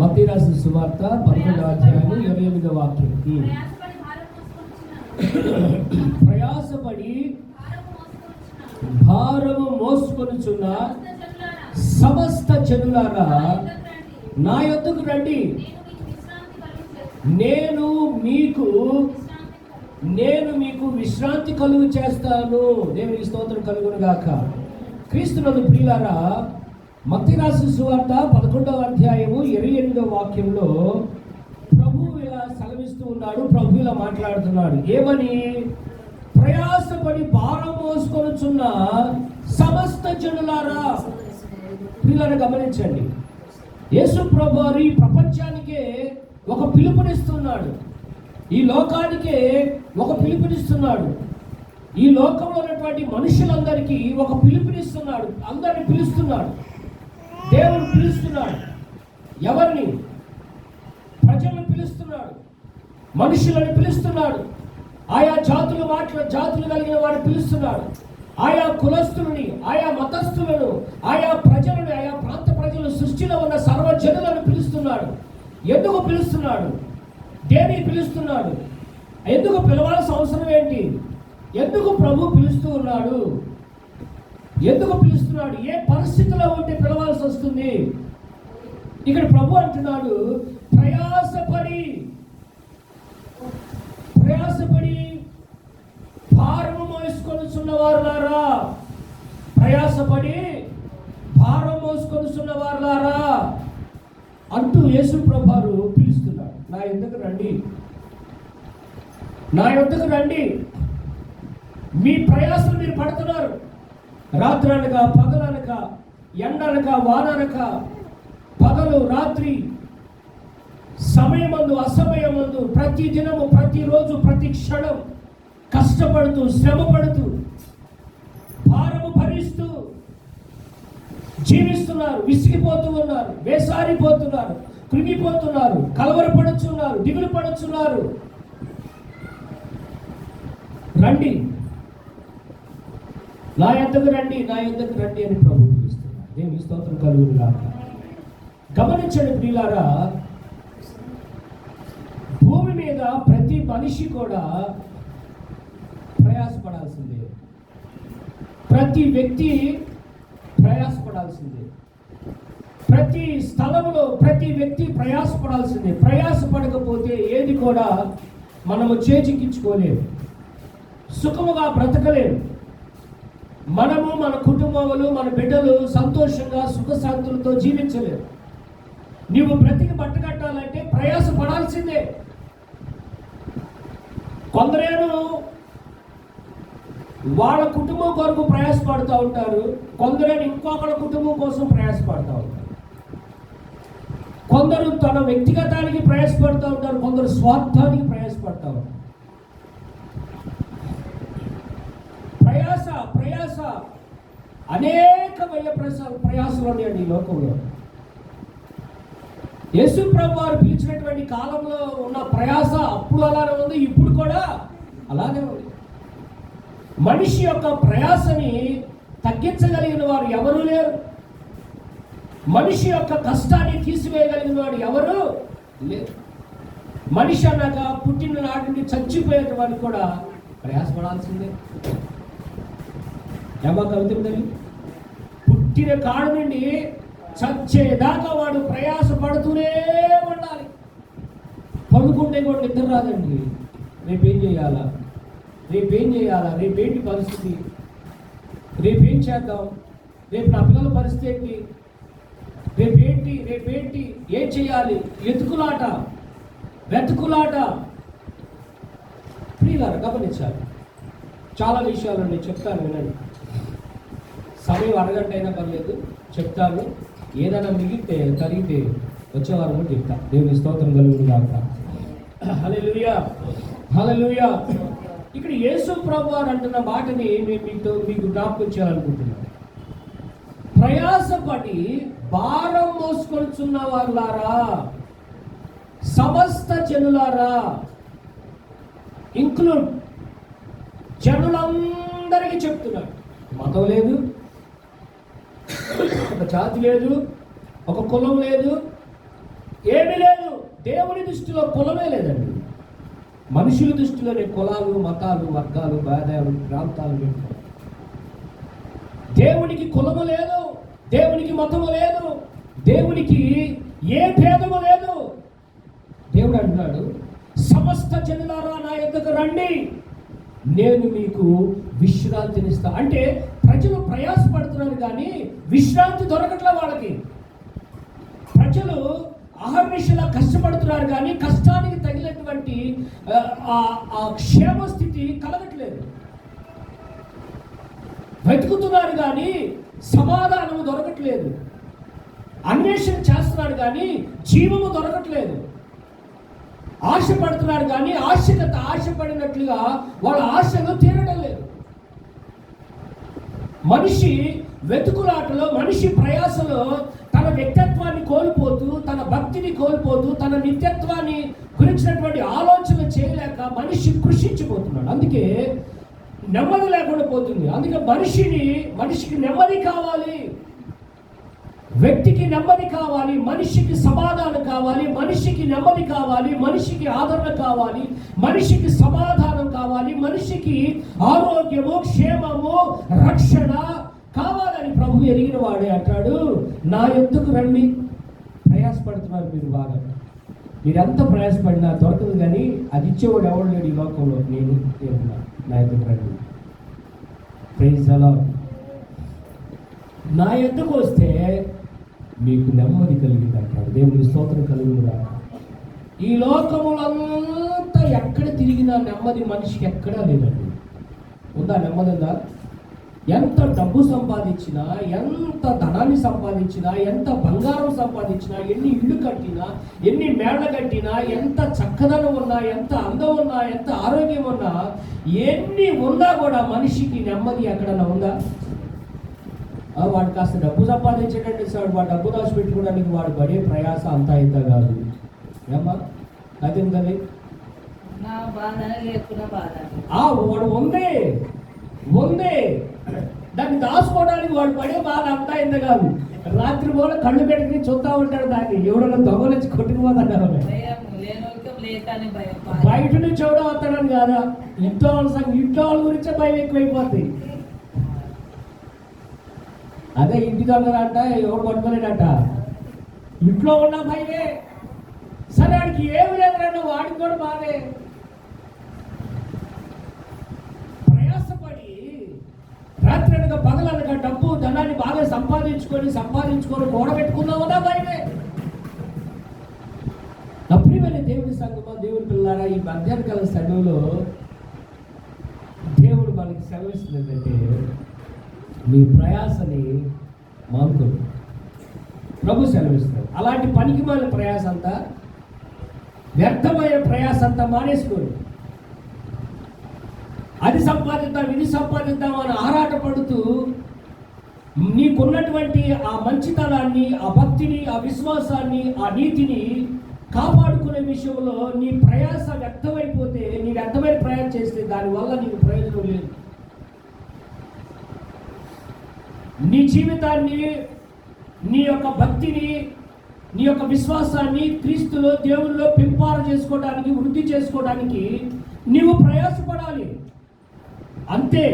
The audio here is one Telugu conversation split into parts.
మత్తయి రాసిన సువార్త 11వ అధ్యాయం 28వ వాక్యం. ప్రయాసపడి భారము మోసుకొనుచున్న సమస్త జనులారా నా యొద్దకు రండి, నేను మీకు విశ్రాంతి కలుగు చేస్తాను. దేవునికి స్తోత్రం కలుగును గాక. క్రీస్తునందు ప్రియులారా, మత్తయి రాసిన సువార్త 11వ అధ్యాయము 28వ వాక్యంలో ప్రభు ఇలా సెలవిస్తూ ఉన్నాడు. ప్రభు ఇలా మాట్లాడుతున్నాడు. ఏమని? ప్రయాసపడి భారం మోసుకొనుచున్న సమస్త జనులారా. ప్రియులను గమనించండి, యేసు ప్రభు వారు ఈ ప్రపంచానికే ఒక పిలుపునిస్తున్నాడు, ఈ లోకానికే ఒక పిలుపునిస్తున్నాడు, ఈ లోకంలో ఉన్నటువంటి మనుషులందరికీ ఒక పిలుపునిస్తున్నాడు. అందరిని పిలుస్తున్నాడు, దేవుడు పిలుస్తున్నాడు. ఎవరిని? ప్రజలను పిలుస్తున్నాడు, మనుషులను పిలుస్తున్నాడు, ఆయా జాతులు కలిగిన వారిని పిలుస్తున్నాడు, ఆయా కులస్తులని, ఆయా మతస్థులను, ఆయా ప్రజలను, ఆయా ప్రాంత ప్రజలు, సృష్టిలో ఉన్న సర్వజనులను పిలుస్తున్నాడు. ఎందుకు పిలుస్తున్నాడు? దేనికి పిలుస్తున్నాడు? ఎందుకు పిలవాల్సిన అవసరం ఏంటి? ఎందుకు ప్రభు పిలుస్తూ ఉన్నాడు? ఎందుకు పిలుస్తున్నాడు? ఏ పరిస్థితిలో ఉంటే పిలవాల్సి వస్తుంది? ఇక్కడ ప్రభు అంటున్నాడు, ప్రయాసపడి భారము మోసుకొనుచున్న వారులారా, ప్రయాసపడి భారం మోసుకొనుచున్న వారులారా అంటూ యేసు ప్రభువారు పిలుస్తున్నాడు. నా యొద్దకు రండి, నా యొద్దకు రండి. మీ ప్రయాసలు మీరు పడుతున్నారు. రాత్రనక పగలనక, ఎండనక వాననక, పగలు రాత్రి, సమయమందు అసమయమందు, ప్రతి దినము, ప్రతిరోజు, ప్రతి క్షణం కష్టపడుతూ, శ్రమపడుతూ, భారము భరిస్తూ జీవిస్తున్నారు. విసిగిపోతూ ఉన్నారు, వేసారిపోతున్నారు, కృంగిపోతున్నారు, కలవరపడుచున్నారు, దిగులు పడుచున్నారు. రండి, నా యొద్దకు రండి, నా యొద్దకు రండి అని ప్రభు పిలుస్తున్నారు. దేవుని స్తోత్రం కలుగును గాక. గమనించండి ప్రియులారా, భూమి మీద ప్రతి మనిషి కూడా ప్రయాసపడాల్సిందే. ప్రతి వ్యక్తి ప్రయాసపడాల్సిందే. ప్రతి స్థలంలో ప్రతి వ్యక్తి ప్రయాసపడాల్సిందే. ప్రయాసపడకపోతే ఏది కూడా మనము చేజిక్కించుకోలేము, సుఖముగా బ్రతకలేము. మనము, మన కుటుంబములు, మన బిడ్డలు సంతోషంగా సుఖశాంతులతో జీవించలేము. నీవు బ్రతికి బట్టకట్టాలంటే ప్రయాసపడాల్సిందే. కొందరేమో వాళ్ళ కుటుంబం కొరకు ప్రయాసపడుతూ ఉంటారు, కొందరేమో ఇంకొకళ్ళ కుటుంబం కోసం ప్రయాసపడుతూ ఉంటారు. కొందరు తన వ్యక్తిగతానికి ప్రయాసపడుతూ ఉంటారు, కొందరు స్వార్థానికి ప్రయాసపడుతూ ఉంటారు. ప్రయాస అనేకమైన ప్రయాసలు ఉన్నాయండి ఈ లోకంలో. యేసు ప్రభు వారు పిలిచినటువంటి కాలంలో ఉన్న ప్రయాస అప్పుడు అలానే ఉంది, ఇప్పుడు కూడా అలానే ఉంది. మనిషి యొక్క ప్రయాసని తగ్గించగలిగిన వారు ఎవరూ లేరు. మనిషి యొక్క కష్టాన్ని తీసివేయగలిగిన వాడు ఎవరు లేరు. మనిషి అన్నాక పుట్టిన నాటి నుండి చచ్చిపోయేటువంటి కూడా ప్రయాసపడాల్సిందే. ఏమా కవితండి? పుట్టిన కాడు నుండి చచ్చేదాకా వాడు ప్రయాసపడుతూనే ఉండాలి. పడుకుంటే కూడా నిద్ర రాదండి. రేపేం చేయాలా, రేపేంటి పరిస్థితి, రేపేం చేద్దాం, రేపు నా పిల్లల పరిస్థితి ఏంటి, రేపేంటి ఏం చేయాలి, వెతుకులాట. ప్రియులారా గమనించాలి, చాలా విషయాలు నేను చెప్తాను, వినండి. సమయం అరగంట అయినా పర్లేదు, చెప్తాను. ఏదైనా తరిగితే వచ్చేవారు కూడా చెప్తా. దేవుని స్తోత్రం కలుగును గాక. హల్లెలూయా, హల్లెలూయా. ఇక్కడ యేసు ప్రభు వారు అంటున్న మాటని మీకు జ్ఞాపకం చేయాలనుకుంటున్నాను. ప్రయాసపడి భారం మోసుకొనుచున్న వారులారా, సమస్త జనులారా, ఇంక్లూడ్ జనులందరికీ చెప్తున్నాడు. మతం లేదు, ఒక జాతి లేదు, ఒక కులం లేదు, దేవుని దృష్టిలో కులమే లేదండి. మనుషుల దృష్టిలోనే కులాలు, మతాలు, వర్గాలు, భేదాలు, ప్రాంతాలు పెట్టుకోవాలి. దేవునికి కులము లేదు, దేవునికి మతము లేదు, దేవునికి ఏ భేదము లేదు. దేవుడు అంటున్నాడు, సమస్త జనులారా నా యొద్దకు రండి, నేను మీకు విశ్రాంతినిస్తా. అంటే ప్రజలు ప్రయాసపడుతున్నారు కానీ విశ్రాంతి దొరకట్లే వాళ్ళకి. ప్రజలు అహర్నిశలా కష్టపడుతున్నారు కానీ కష్టానికి తగినటువంటి ఆ క్షేమ స్థితి కలగట్లేదు. వెతుకుతున్నారు కానీ సమాధానము దొరకట్లేదు. అన్వేషణ చేస్తున్నారు కానీ జీవము దొరకట్లేదు. ఆశపడుతున్నారు కానీ ఆశపడినట్లుగా వాళ్ళ ఆశలు తీరడం లేదు. మనిషి వెతుకులాటలో, మనిషి ప్రయాసలో తన వ్యక్తిత్వాన్ని కోల్పోతూ, తన భక్తిని కోల్పోతూ, తన నిత్యత్వాన్ని గురించినటువంటి ఆలోచన చేయలేక మనిషి కృషించిపోతున్నాడు. అందుకే నెమ్మది లేకుండా పోతుంది. అందుకే మనిషికి నెమ్మది కావాలి, వ్యక్తికి నెమ్మది కావాలి, మనిషికి సమాధానం కావాలి, మనిషికి నెమ్మది కావాలి, మనిషికి ఆదరణ కావాలి, మనిషికి సమాధానం కావాలి, మనిషికి ఆరోగ్యము, క్షేమము, రక్షణ కావాలని ప్రభు ఎరిగిన వాడే అంటాడు, నా యొద్దకు రండి. ప్రయాసపడుతున్నారు మీరు బాగా, మీరెంత ప్రయాసపడినా దొరకదు, కానీ అది ఇచ్చేవాడు ఎవడు లేడు ఈ లోకంలో. నేను నా యొద్దకు రండి. Praise the Lord. నా యొద్దకు వస్తే మీకు నెమ్మది కలిగింది అంటాడు. దేవుని స్తోత్రం కలుగునుగా. ఈ లోకములంతా ఎక్కడ తిరిగినా నెమ్మది మనిషికి ఎక్కడా లేదండి. ఉందా? నెమ్మది ఉందా? ఎంత డబ్బు సంపాదించినా, ఎంత ధనాన్ని సంపాదించినా, ఎంత బంగారం సంపాదించినా, ఎన్ని ఇళ్ళు కట్టినా, ఎన్ని మేళ్ళ కట్టినా, ఎంత చక్కదనం ఉన్నా, ఎంత అందం ఉన్నా, ఎంత ఆరోగ్యం ఉన్నా, ఎన్ని ఉన్నా కూడా మనిషికి నెమ్మది ఎక్కడన్నా ఉందా? వాడు కాస్త డబ్బు సంపాదించేటట్టు ఇస్తాడు, వాడు డబ్బు దాచిపెట్టుకోవడానికి వాడు పడే ప్రయాస అంతా ఇంత కాదు. ఏమ్మా అదేం కదా? వాడు ఉంది దాన్ని దాచుకోవడానికి వాడు పడే బాధ అంతా ఇంత కాదు. రాత్రి పూట కళ్ళు పెట్టుకుని చూస్తూ ఉంటాడు దాన్ని, ఎవడన్నా దొంగ నుంచి కొట్టుకుపోతాడు. బయట నుంచి ఎవడో వస్తాడని కాదా, ఇంట్లో వాళ్ళ గురించే భయం ఎక్కువైపోతుంది. అదే ఇంటి దొంగలంట ఎవరు పట్టుకోలేడట, ఇంట్లో ఉన్న భయమే. సరే వాడికి ఏమి లేదంటే వాడికి కూడా బాధే. ప్రయాసపడి రాత్రి అనగా పగలనగా డబ్బు ధనాన్ని బాగా సంపాదించుకొని కూడబెట్టుకుందామన్నా భయమే. అప్పుడే దేవుడి సంగమా, దేవుడి పిల్లారా, ఈ మధ్యాహ్నకాల సమయంలో దేవుడు మనకి సెలవిస్తుందంటే మీ ప్రయాసని మానుకోండి. ప్రభు సెలవిస్తారు. అలాంటి పనికి మాలిన ప్రయాస అంతా, వ్యర్థమైన ప్రయాస అంతా మానేసుకోండి. అది సంపాదిద్దాం, ఇది సంపాదిద్దాం అని ఆరాటపడుతూ నీకున్నటువంటి ఆ మంచితనాన్ని, ఆ భక్తిని, ఆ విశ్వాసాన్ని, ఆ నీతిని కాపాడుకునే విషయంలో నీ ప్రయాస వ్యర్థమైపోతే, నీ వ్యర్థమైన ప్రయాస చేస్తే దానివల్ల నీకు ప్రయోజనం లేదు. నీ జీవితాన్ని, నీ యొక్క భక్తిని, నీ యొక్క విశ్వాసాన్ని క్రీస్తులో, దేవునిలో పెంపార చేసుకోవడానికి, వృద్ధి చేసుకోవడానికి నీవు ప్రయాసపడాలి అంతే.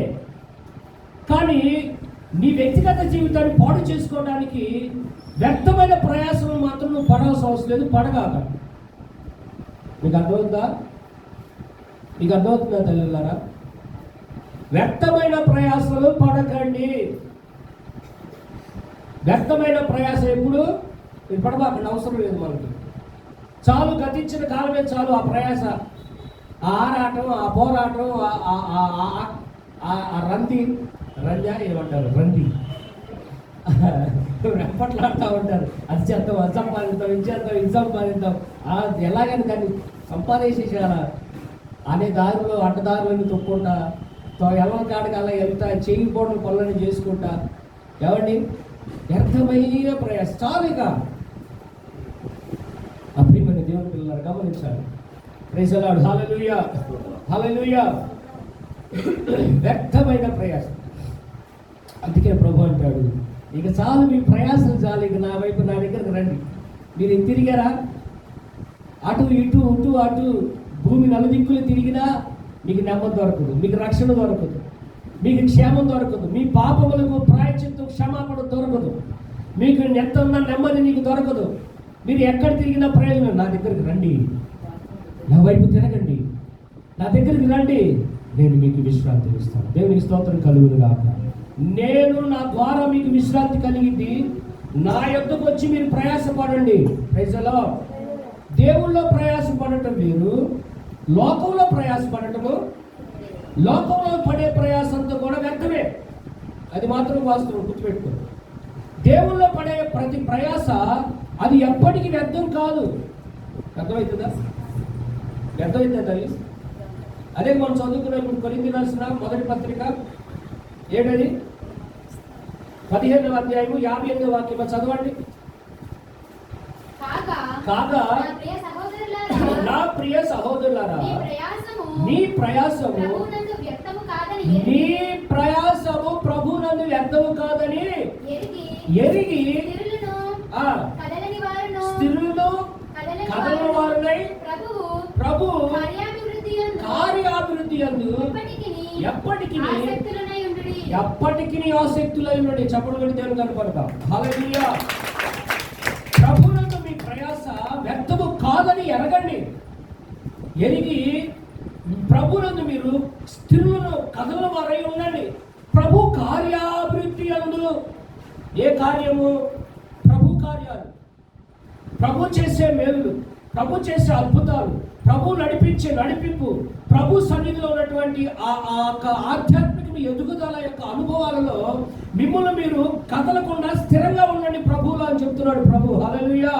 కానీ నీ వ్యక్తిగత జీవితాన్ని పాడు చేసుకోవడానికి వ్యర్థమైన ప్రయాసం మాత్రం నువ్వు పడాల్సిన అవసరం లేదు, పడగాక. మీకు అర్థమవుతుందా? మీకు అర్థమవుతుందా తల్లిలారా? వ్యర్థమైన ప్రయాసాలు పడకండి. వ్యర్థమైన ప్రయాసం ఎప్పుడు మీరు పడబాకండి, అవసరం లేదు మనకి. చాలు, గతించిన కాలమే చాలు. ఆ ప్రయాస, ఆ ఆరాటం, ఆ పోరాటం, ఆ రంజా ఏమంటారు, వెంపట్లాడుతూ ఉంటారు. అది చేద్దాం, అది సంపాదిద్దాం, ఇది సంపాదిద్దాం. ఎలాగని దాన్ని సంపాదించేసారా అనే దారిలో అడ్డదారులను తొక్కుంటా, ఎవరి కాడికి అలా వెళ్తా, చేయకపోవడం పనులను చేసుకుంటా, ఏమండి వ్యర్థమైన ప్రయాస చాలుక. అప్పుడు మన దేవుని పిల్లలు గమనించాలి. Praise the lord. హల్లెలూయా, హల్లెలూయా. వ్యర్థమైన ప్రయాస. అందుకే ప్రభు అంటాడు, ఇక చాలు, మీ ప్రయాసం చాలు, ఇక నా వైపు, నా దగ్గరకు రండి. మీరు తిరిగారా? అటు అటు భూమి నలుదిక్కులు తిరిగినా మీకు నెమ్మది దొరకదు, మీకు రక్షణ దొరకదు, మీకు క్షేమం దొరకదు, మీ పాపములకు ప్రాయశ్చిత్తం క్షమాపణ దొరకదు, మీకు ఎంత ఉన్న నెమ్మది నీకు దొరకదు. మీరు ఎక్కడ తిరిగినా ప్రయోజనం. నా దగ్గరికి రండి, నా వైపు తిరగండి, నా దగ్గరికి రండి, నేను మీకు విశ్రాంతి ఇస్తాను. దేవునికి స్తోత్రం కలుగును గాక. నేను నా ద్వారా మీకు విశ్రాంతి కలిగింది. నా యొద్దకు వచ్చి మీరు ప్రయాసపడండి. Praise the lord. దేవుళ్ళో ప్రయాసపడటం వేరు, లోకంలో ప్రయాసపడటము, లోకంలో పడే ప్రయాసంతో కూడా వ్యర్థమే. అది మాత్రం వాస్తవం, గుర్తుపెట్టుకో. దేవుళ్ళో పడే ప్రతి ప్రయాస అది ఎప్పటికీ వ్యర్థం కాదు. అర్థమవుతుందా? వ్యర్థమవుతుందా తల్లి? అదే మనం చదువుకున్నప్పుడు కొరింథీయులకు రాసిన మొదటి పత్రిక 7 15వ అధ్యాయము 58వ వాక్యం చదవండి. కాగా నా ప్రియ సహోదరులారా, నీ ప్రయాసము ప్రభునందు వ్యర్థము కాదని ఎరిగి స్థిరులను కదలని వారునై ప్రభు కార్యాభివృద్ధి యందు ఎప్పటికీ ఆసక్తులై ఉండండి. చప్పుడు కొట్టి దేవుని కనపడతాం. హల్లెలూయా. ప్రభునందు మీ ప్రయాస వ్యర్థము కాదని ఎరగండి. ఎరిగి ప్రభునందు మీరు స్థిరులను కదలని వారై ఉండండి. ప్రభు కార్యాభివృద్ధి యందు. ఏ కార్యము? ప్రభు కార్యాలు, ప్రభు చేసే మేలు, ప్రభు చేసే అద్భుతాలు, ప్రభు నడిపించే నడిపింపు, ప్రభు సన్నిధిలో ఉన్నటువంటి ఆధ్యాత్మిక ఎదుగుదల యొక్క అనుభవాలలో మిమ్మల్ని మీరు కదలకుండా స్థిరంగా ఉండండి ప్రభువులో అని చెప్తున్నాడు ప్రభు. హల్లెలూయా.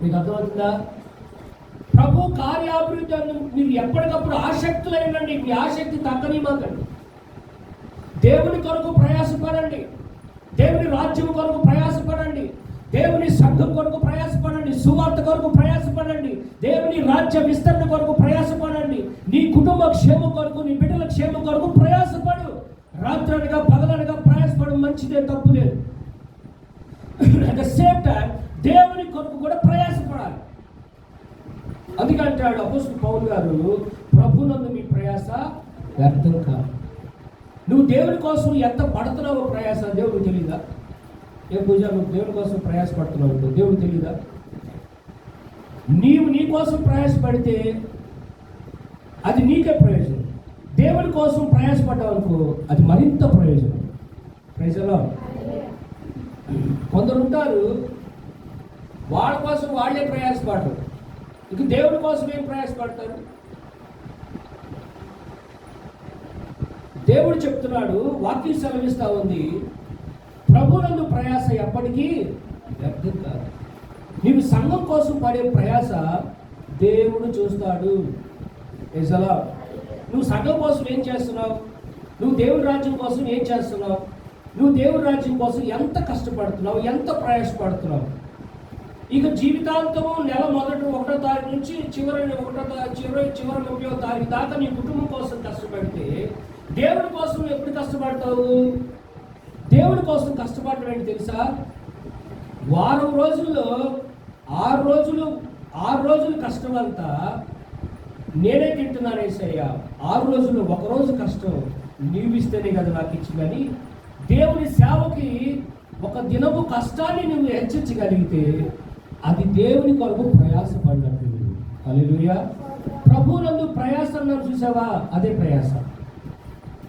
మీకు అర్థమవుతుందా? ప్రభు కార్యాభివృద్ధి మీరు ఎప్పటికప్పుడు ఆసక్తులై ఉండండి. మీ ఆసక్తి తగ్గని మాకండి. దేవుని కొరకు ప్రయాసపడండి, దేవుని రాజ్యం కొరకు ప్రయాసపడండి, దేవుని సంఘం కొరకు ప్రయాసపడండి, సువార్త కొరకు ప్రయాసపడండి, దేవుని రాజ్య విస్తరణ కొరకు ప్రయాసపడండి, నీ కుటుంబ క్షేమం కొరకు, నీ బిడ్డల క్షేమం కొరకు ప్రయాసపడు. రాత్రనగా పగలనగా ప్రయాసపడడం మంచిదే, తప్పు లేదు. అట్ ద సేమ్ టైం దేవుని కొరకు కూడా ప్రయాసపడాలి. అందుకంటాడు అపోస్తలుడు పౌలు గారు, ప్రభునందు మీ ప్రయాస వ్యర్థం కాదు. నువ్వు దేవుని కోసం ఎంత పడుతున్నావో ప్రయాస దేవుడికి తెలీదా? ఏ పూజ, నువ్వు దేవుని కోసం ప్రయాసపడుతున్నావు దేవుడికి తెలీదా? నీవు నీ కోసం ప్రయాసపడితే అది నీకే ప్రయోజనం. దేవుని కోసం ప్రయాసపడ్డావు అనుకో, అది మరింత ప్రయోజనం. Praise the Lord. కొందరు ఉంటారు, వాళ్ళ కోసం వాళ్ళే ప్రయాసపడరు, ఇంక దేవుని కోసం ఏం ప్రయాసపడతారు? దేవుడు చెప్తున్నాడు, వాక్యం సెలవిస్తా ఉంది, ప్రభునందు ప్రయాస ఎప్పటికీ వ్యర్థం కాదు. నీవు సంఘం కోసం పడే ప్రయాస దేవుడు చూస్తాడు. నువ్వు సంఘం కోసం ఏం చేస్తున్నావు? నువ్వు దేవుని రాజ్యం కోసం ఏం చేస్తున్నావు? నువ్వు దేవుని రాజ్యం కోసం ఎంత కష్టపడుతున్నావు, ఎంత ప్రయాసపడుతున్నావు? ఇక జీవితాంతము నెల మొదటి 1వ తారీఖు నుంచి చివరి 30వ తారీఖు దాకా నీ కుటుంబం కోసం కష్టపడితే దేవుడి కోసం ఎప్పుడు కష్టపడతావు? దేవుడి కోసం కష్టపడటం ఏంటి తెలుసా? వారం రోజుల్లో 6 రోజులు కష్టం అంతా నేనే తింటున్నాను యేసయ్యా. 6 రోజుల్లో 1 రోజు కష్టం నీవిస్తేనే కదా నాకు ఇచ్చిందని దేవుని సేవకి 1 దినము కష్టాన్ని నువ్వు హెచ్చరించగలిగితే అది దేవుని కొరకు ప్రయాసపడినట్టు. హల్లెలూయా. ప్రభువునందు ప్రయాస అన్నాను చూసావా? అదే ప్రయాస.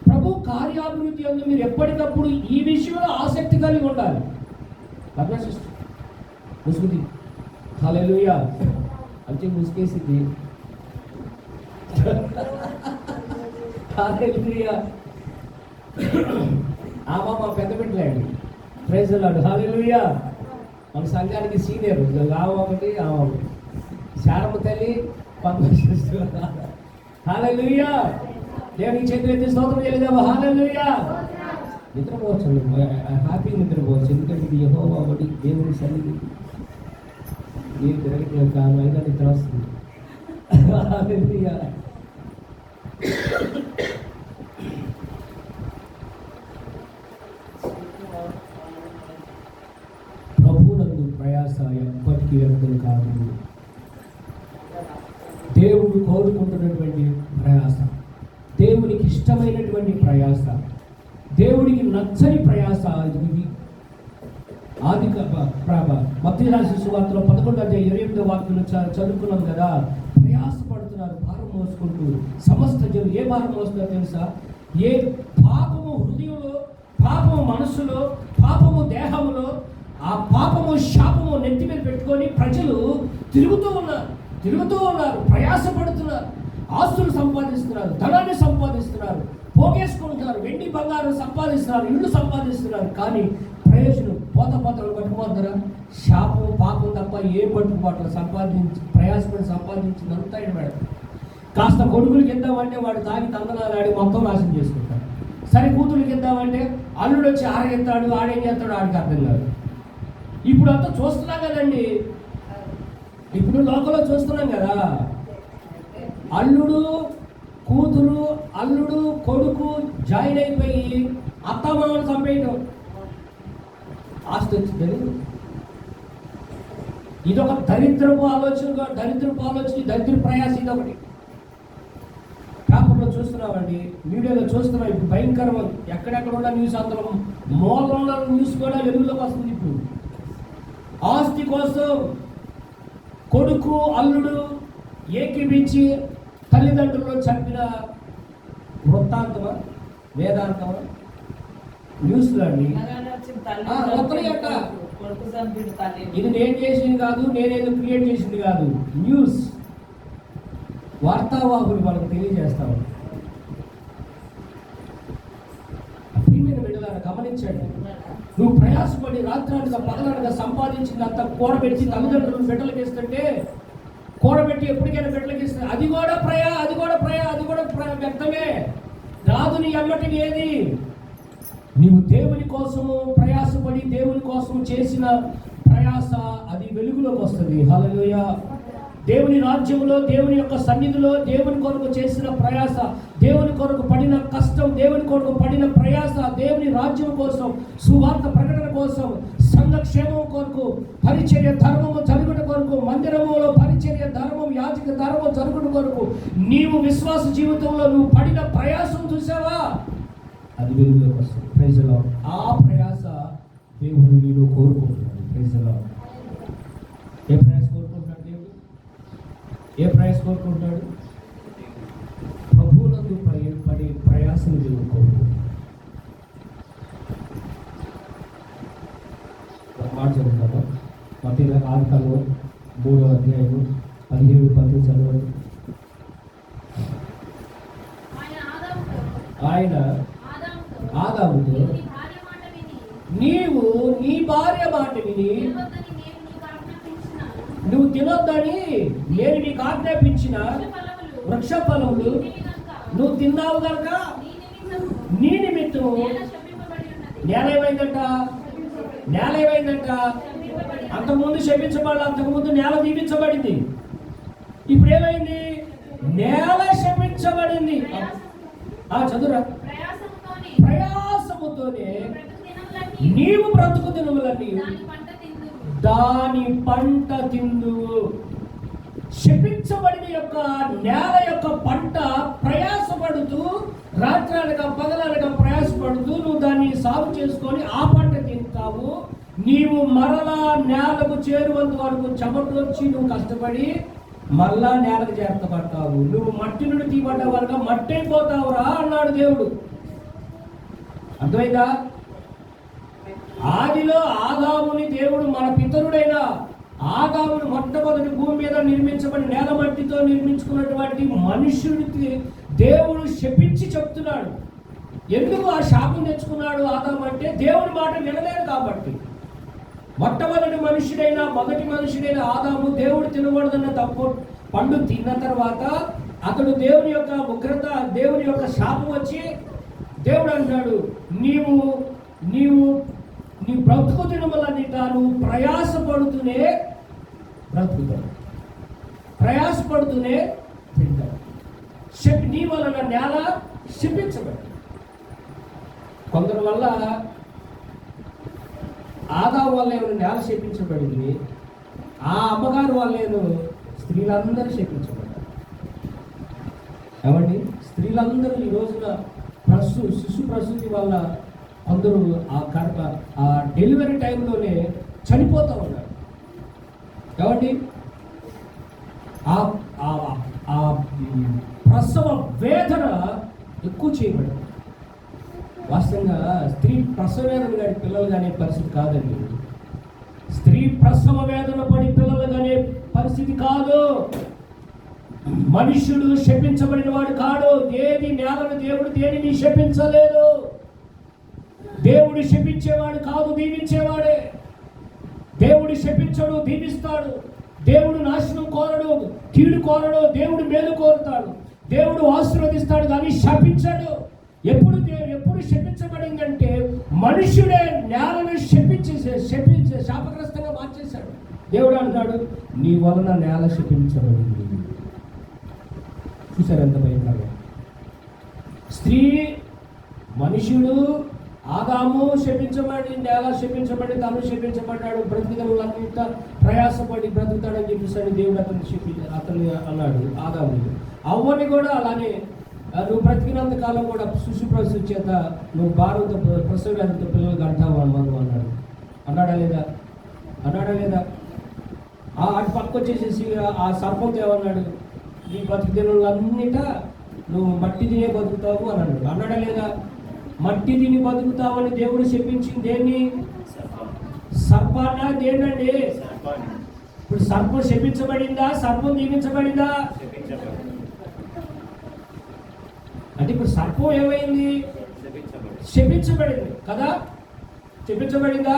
ప్రభు కార్యాభివృద్ధి అందు మీరు ఎప్పటికప్పుడు ఈ విషయంలో ఆసక్తి కలిగి ఉండాలి. ముసుగుది. హల్లెలూయా. అంటే ముసుకేసింది. హల్లెలూయా. ఆమా మా పెద్ద బిడ్డలేండి. Praise the lord. హల్లెలూయా. మన సంఘానికి సీనియర్ ఒకటి శారమ్మ తల్లి పంపిస్తున్నా. హల్లెలూయా. దేవునికి చేతులు ఎత్తి స్తోత్రం చేయలేదామా? హల్లెలూయా. నిద్రపోవచ్చు, హ్యాపీగా నిద్రపోవచ్చు. ఎందుకంటే ఇది యెహోవా ఒకటి దేవుని సన్నిధి. నేను తిరగట్లేదు కాదు, అయినా నిద్ర వస్తుంది. హల్లెలూయా. ప్రభువునందు ప్రయాస ఎప్పటికీ వ్యర్థం కాదు. దేవుడు కోరుకుంటున్నటువంటి ప్రయాస, దేవునికి ఇష్టమైనటువంటి ప్రయాస, దేవుడికి నచ్చని ప్రయాస ఇది. మత్తయి రాసిన సువార్తలో 11:28 చదువుకున్నాం కదా. ప్రయాసపడుతున్నారు భారం మోసుకుంటూ సమస్త జనులు. ఏ భారం మోస్తున్నారు తెలుసా? ఏ పాపము హృదయంలో, పాపము మనసులో, పాపము దేహములో, ఆ పాపము శాపము నెత్తి మీద పెట్టుకొని ప్రజలు తిరుగుతూ ఉన్నారు, ప్రయాసపడుతున్నారు, ఆస్తులు సంపాదిస్తున్నారు, ధనాన్ని సంపాదిస్తున్నారు, పోగేసుకుంటున్నారు, వెండి బంగారం సంపాదిస్తున్నారు, ఇళ్ళు సంపాదిస్తున్నారు. కానీ ప్రయోజనం పోతలు పట్టుకుపోతారా? శాపం పాపం తప్ప ఏ పట్టుకుపోవట్ల ప్రయాసపడి సంపాదించినంతా మేడం. కాస్త కొడుకులకి ఇద్దామంటే వాడు తాగి తందనాలు ఆడి మొత్తం నాశనం చేసుకుంటాడు. సరే కూతురికి ఇద్దామంటే అల్లుడు వచ్చి ఆడెత్తాడు, ఆడేం చేస్తాడు ఆడికి అర్థం కాదు. ఇప్పుడు అంతా చూస్తున్నాం కదండి, ఇప్పుడు లోకంలో చూస్తున్నాం కదా. అల్లుడు కూతురు, అల్లుడు కొడుకు జాయిన్ అయిపోయి అత్తమామను చంపేయటం, ఆస్తి వచ్చిందని. ఇదొక దరిద్రపు ఆలోచన, దరిద్ర ప్రయాస. ఇదొకటి పేపర్లో చూస్తున్నామండి, మీడియాలో చూస్తున్నాం. ఇప్పుడు భయంకరమైన ఎక్కడెక్కడ ఉన్న న్యూస్, అందులో మూలంలో న్యూస్ కూడా వెలుగులోకి వస్తుంది. ఇప్పుడు ఆస్తి కోసం కొడుకు అల్లుడు ఏకీపించి తల్లిదండ్రులను చంపిన వృత్తాంతమా, వేదాంతమా న్యూస్లో అండి. ఇది నేను చేసింది కాదు, నేనేదో క్రియేట్ చేసింది కాదు. న్యూస్ వార్తావాహులు వాళ్ళకి తెలియజేస్తాం. ప్రియమైన బిడ్డలారా గమనించండి, నువ్వు ప్రయాసపడి రాత్రాలుగా పగలనగా సంపాదించినంత కూడబెట్టి తల్లిదండ్రులు బిడ్డలకి ఇస్తుంటే, కూడబెట్టి ఎప్పటికైనా బిడ్డలకి ఇస్తే అది కూడా వ్యక్తమే రాదు. నీ ఎమ్మటికి ఏది? నీవు దేవుని కోసము ప్రయాసపడి దేవుని కోసం చేసిన ప్రయాస అది వెలుగులోకి వస్తుంది. హల్లెలూయా. దేవుని రాజ్యంలో, దేవుని యొక్క సన్నిధిలో దేవుని కొరకు చేసిన ప్రయాస, దేవుని కొరకు పడిన కష్టం, దేవుని కొరకు పడిన ప్రయాస, దేవుని రాజ్యం కోసం, సువార్త ప్రకటన కోసం, సంఘక్షేమం కొరకు, పరిచర్య ధర్మము జరుగుట కొరకు, మందిరములో పరిచర్య ధర్మం, యాజక ధర్మం జరుగుట కొరకు నీవు విశ్వాస జీవితంలో నువ్వు పడిన ప్రయాసం చూసావా? అది వెలుగులోకి వస్తుంది. Praise the Lord. ఆ ప్రయాస దేవుడు నీలో కోరుకుంటున్నాడు. Praise the lord. ఏ ప్రయాస కోరుకుంటున్నాడు దేవుడు? ఏ ప్రయాస కోరుకుంటున్నాడు? ప్రభువునందు పడే ప్రయాసం దేవుడు కోరుకుంటున్నాడు. మాట చదువుతాను. మత్తయి ఆదికాండం 3:17-18 చదవండి. ఆయన ఆదాముతో నీవు నీ భార్య మాట విని నువ్వు తినొద్దని నేను నీకు ఆజ్ఞాపించిన వృక్ష ఫలములు నువ్వు తిన్నావు కనుక నీ నిమిత్తము నేల ఏమైందంట? అంతకుముందు శపించబడాలి, అంతకుముందు నేల దీవించబడింది. ఇప్పుడు ఏమైంది? నేల శపించబడింది. చదువురా. ప్రయాసముతోనే నీవు బ్రతుకు దినములన్నీ దాని పంట తిందువు. శపించబడిన యొక్క నేల యొక్క పంట ప్రయాసపడుతూ, రాత్రాలుగా పగలనగా ప్రయాసపడుతూ నువ్వు దాన్ని సాగు చేసుకొని ఆ పంట తింటావు. నీవు మరలా నేలకు చేరువంత వరకు చెమటొచ్చి నువ్వు కష్టపడి మళ్ళా నేలకు చేర్చబడతావు. నువ్వు మట్టి నుండి తీయబడ్డ వరకు మట్టి అయిపోతావురా అన్నాడు దేవుడు. అర్థమైందా? ఆదిలో ఆదాముని దేవుడు, మన పితరుడైన ఆదామును మొట్టమొదటి భూమి మీద నిర్మించబడి నేల మట్టితో నిర్మించుకున్నటువంటి మనుషుడికి దేవుడు శపించి చెప్తున్నాడు. ఎందుకు ఆ శాపం తెచ్చుకున్నాడు ఆదాము అంటే, దేవుని మాట వినలేదు కాబట్టి. మొట్టమొదటి మొదటి మనుషుడైన ఆదాము దేవుడు తినకూడదన్న తప్పు పండు తిన్న తర్వాత అతడు దేవుని యొక్క ఉగ్రత, దేవుని యొక్క శాపం వచ్చి దేవుడు అంటాడు, నీవు నీ బ్రతుకు దినములన్నిట నువ్వు ప్రయాసపడుతూనే బ్రతుకుతావు, ప్రయాసపడుతూనే తింటావు. నీ వలన నేల శపించబడి. కొందరి వల్ల ఆదాము వల్ల ఏమైనా నేల శపించబడింది, ఆ అమ్మగారు వల్ల స్త్రీలందరూ శపించబడ్డారు. ఏమండి, స్త్రీలందరూ ఈ రోజున శిశు ప్రసూతి వల్ల అందరూ ఆ డెలివరీ టైంలోనే చనిపోతూ ఉన్నారు. ఏమండి, ఆ ప్రసవ వేదన ఎక్కువ చేయబడింది. వాస్తవంగా స్త్రీ ప్రసవ వేదన కానీ పిల్లలు కానీ పరిస్థితి కాదండి. స్త్రీ ప్రసవ వేదన పడి పిల్లలు కానీ పరిస్థితి కాదు. మనుషుడు శపించబడిన వాడు కాడు. ఏది నేలను దేవుడు దేనిని శపించలేదు. దేవుడు శపించేవాడు కాదు, దీవించేవాడే. దేవుడు శపించడు, దీవిస్తాడు. దేవుడు నాశనం కోరడు, కీడు కోరడు. దేవుడు మేలు కోరుతాడు. దేవుడు ఆశీర్వదిస్తాడు కానీ శపించడు. ఎప్పుడు శపించబడిందంటే మనుషుడే నేలను శాపగ్రస్తంగా మార్చేశాడు. దేవుడు అంటాడు, నీ వలన నేల శపించబడింది. చూసారు ఎంత భయంకరంగా. స్త్రీ, మనుషుడు, ఆదాము శపించబడి, నేల శపించబడి, తను శపించబడ్డాడు. బ్రతికినంత ప్రయాసపడి బ్రతుకుతాడని చెప్పేసి దేవుడు అతన్ని అన్నాడు ఆదాము. అవ్వని కూడా అలానే, నువ్వు బ్రతికినంత కాలం కూడా శిశు ప్రసూతి చేత నువ్వు భారంతో ప్రసవ వ్యాధితో పిల్లలు కంటావు అన్నాడు. అన్నాడా లేదా? అటు పక్క వచ్చేసేసి ఆ సర్పంతో ఏమన్నాడు, నీ బతుకు దినాలన్నిట నువ్వు మట్టి తినే బతుకుతావు అని అన్నాడు. అన్నాడా లేదా? మట్టి తిని బతుకుతావని దేవుడు చెప్పించింది దేన్ని? సర్పాన్నా? దేనండి? ఇప్పుడు సర్పం శపించబడిందా? సర్పం దీవించబడిందా? అంటే ఇప్పుడు సర్పం ఏమైంది? శపించబడింది కదా. శపించబడిందా?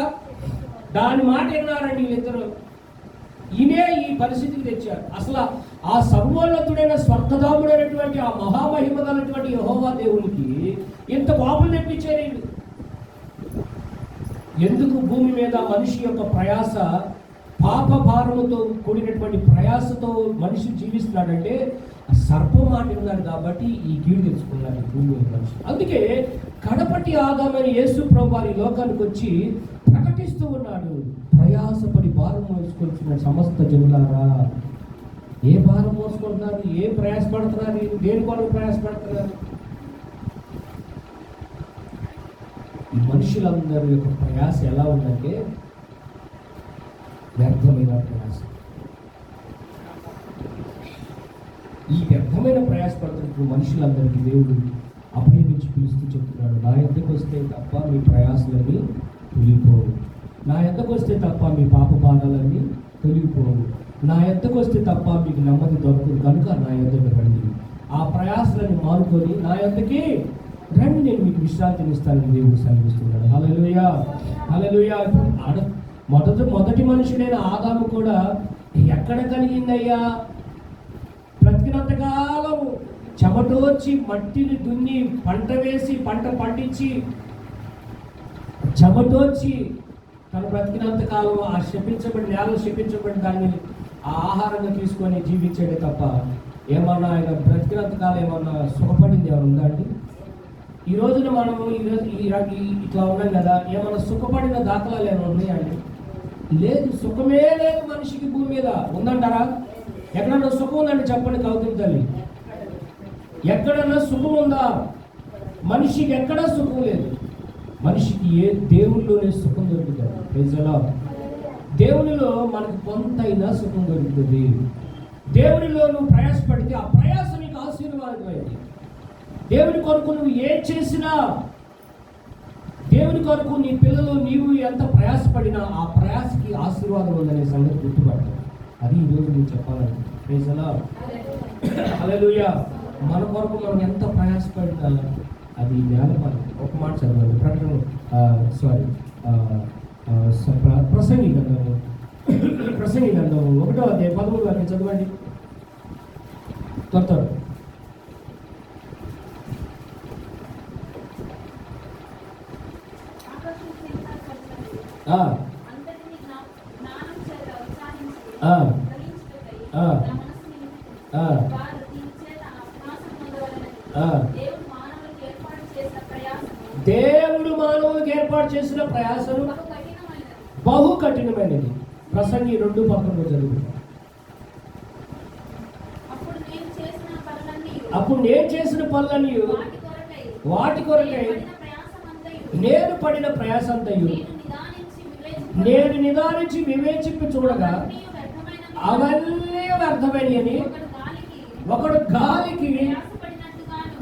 దాని మాట విన్నారండి వీళ్ళిద్దరు. ఈయనే ఈ పరిస్థితికి తెచ్చారు. అసలు ఆ సర్వోన్నతుడైన స్వర్గధాముడైనటువంటి ఆ మహామహిమదైనటువంటి యెహోవా దేవునికి ఇంత కోపం తెప్పించారు వీళ్ళు. ఎందుకు భూమి మీద మనిషి యొక్క ప్రయాస, పాప భారముతో కూడినటువంటి ప్రయాసతో మనిషి జీవిస్తున్నాడంటే సర్పం మాట ఉన్నాడు కాబట్టి ఈ కీడు తెచ్చుకున్నాడు భూమి మీద మనిషి. అందుకే కడపటి ఆదామని యేసు ప్రభు వారి లోకానికి వచ్చి ప్రకటిస్తూ ఉన్నాడు, ప్రయాసపడి భారం మోసుకొచ్చిన సమస్త జనులారా. ఏ భారం మోసుకుంటున్నారు? ఏ ప్రయాసపడుతున్నారు? దేని కొరకు ప్రయాసపడుతున్నారు? ఈ మనుషులందరి యొక్క ప్రయాస ఎలా ఉందంటే వ్యర్థమైన ప్రయాస. ఈ వ్యర్థమైన ప్రయాసపడుతున్నప్పుడు మనుషులందరికీ దేవుడు అభయమిచ్చి పిలుస్తూ చెప్తున్నాడు, నా యొద్దకు వస్తే తప్ప మీ ప్రయాసలన్నీ తొలిగిపోవు. నా యొద్దకు వస్తే తప్ప మీ పాప బాధలన్నీ తొలిగిపోవు. నా యొద్దకు వస్తే తప్ప మీకు నెమ్మది దొరకదు. కనుక నా యొద్దకు రండి. ఆ ప్రయాసలను మానుకొని నా యొద్దకి రండి, నేను మీకు విశ్రాంతిని ఇస్తానని దేవుడు సెలవిస్తున్నాడు. హల్లెలూయా, హల్లెలూయా. మొదటి మనుషుడైన ఆదాము కూడా ఎక్కడ కలిగిందయ్యా? బ్రతికినంతకాలం చెమటోర్చి మట్టిని దున్ని పంట వేసి పంట పండించి చెమటోర్చి తను బ్రతికినంతకాలం ఆ నేల శపించబడి దాన్ని ఆ ఆహారంగా తీసుకొని జీవించాడే తప్ప ఏమన్నా ఆయన బ్రతికినంతకాలం ఏమన్నా సుఖపడింది ఏమన్నా ఉందా అండి? ఈ రోజున మనము ఇట్లా ఉన్నాం కదా, ఏమన్నా సుఖపడిన దాఖలాలు ఏమైనా ఉన్నాయండి? లేదు, సుఖమే లేదు మనిషికి భూమి మీద. ఉందంటారా? ఎక్కడన్నా సుఖం ఉందండి చెప్పండి కౌతుల తల్లి. ఎక్కడన్నా సుఖం ఉందా? మనిషికి ఎక్కడా సుఖం లేదు. మనిషికి దేవుళ్ళలోనే సుఖం దొరుకుతుంది. ప్రజల దేవునిలో మనకు కొంతైనా సుఖం దొరుకుతుంది. దేవునిలో నువ్వు ప్రయాసపడితే ఆ ప్రయాస నీకు ఆశీర్వాదమైంది. దేవుని కొరకు నువ్వు ఏం చేసినా, దేవుని కొరకు నీ పిల్లలు నీవు ఎంత ప్రయాసపడినా ఆ ప్రయాసకి ఆశీర్వాదం ఉందనే సంగతి గుర్తుపడతావు. అది ఈరోజు నువ్వు చెప్పాలంటే ప్రైజ్ హల్లెలూయా. మన కొరకు మనం ఎంత ప్రయాసపడినా అది జ్ఞానపడి. ఒక మాట చదవండి, ప్రకటన ప్రసంగి గ్రంథము 1వ అధ్యాయం 13వ వాక్యం చదవండి. త్వర దేవుడు మానవులకు ఏర్పాటు చేసిన ప్రయాసను బహు కఠినమైనది. ప్రసంగి 2:11 చదువు. అప్పుడు నేను చేసిన పనులని వాటి కొరకై నేను పడిన ప్రయాసంతయు నేను నిదానించి వివేచింపి చూడగా అవన్నీ వ్యర్థమని అని ఒకడు గాలికి